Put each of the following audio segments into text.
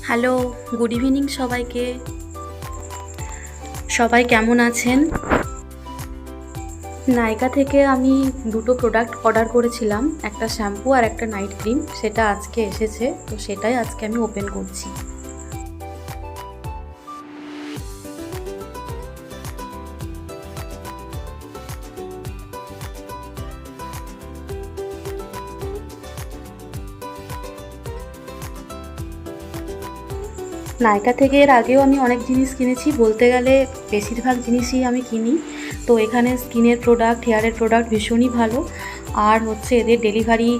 Hello, good evening সবাইকে। সবাই কেমন আছেন? নাইকা থেকে আমি দুটো প্রোডাক্ট অর্ডার করেছিলাম, একটা শ্যাম্পু আর একটা নাইট ক্রিম। সেটা আজকে এসেছে, তো সেটাই আজকে আমি ওপেন করছি। নাইকা থেকে এর আগেও আমি অনেক জিনিস কিনেছি, বলতে গেলে বেশিরভাগ জিনিসই আমি কিনি। তো এখানে স্কিনের প্রোডাক্ট, হেয়ারের প্রোডাক্ট ভীষণই ভালো। আর হচ্ছে এদের ডেলিভারি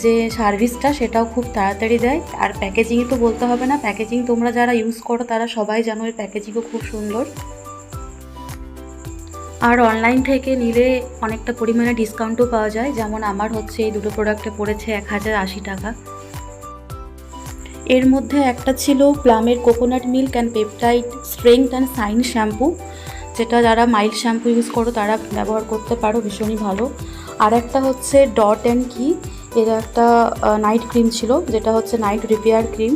যে সার্ভিসটা সেটাও খুব তাড়াতাড়ি দেয়। আর প্যাকেজিং তো বলতে হবে না, প্যাকেজিং তোমরা যারা ইউজ করো তারা সবাই জানো এর প্যাকেজিংও খুব সুন্দর। আর অনলাইন থেকে নিলে অনেকটা পরিমাণে ডিসকাউন্টও পাওয়া যায়, যেমন আমার হচ্ছে এই দুটো প্রোডাক্টে পড়েছে 1080 টাকা। এর মধ্যে একটা ছিল প্লামের coconut milk and peptide strength and shine shampoo, যেটা যারা মাইল্ড শ্যাম্পু ইউজ করো তারা ব্যবহার করতে পারো, ভীষণই ভালো। আর একটা হচ্ছে ডট অ্যান্ড কি, এর একটা নাইট ক্রিম ছিল, যেটা হচ্ছে নাইট রিপেয়ার ক্রিম।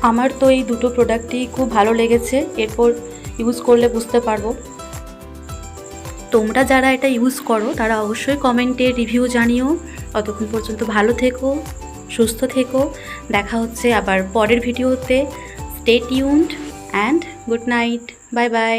আমার তো এই দুটো প্রোডাক্টই খুব ভালো লেগেছে, এরপর ইউজ করলে বুঝতে পারবো। তোমরা যারা এটা ইউজ করো তারা অবশ্যই কমেন্টে রিভিউ জানিও। ততক্ষণ পর্যন্ত ভালো থেকো, সুস্থ থেকো। দেখা হচ্ছে আবার পরের ভিডিওতে। Stay tuned and good night, bye bye.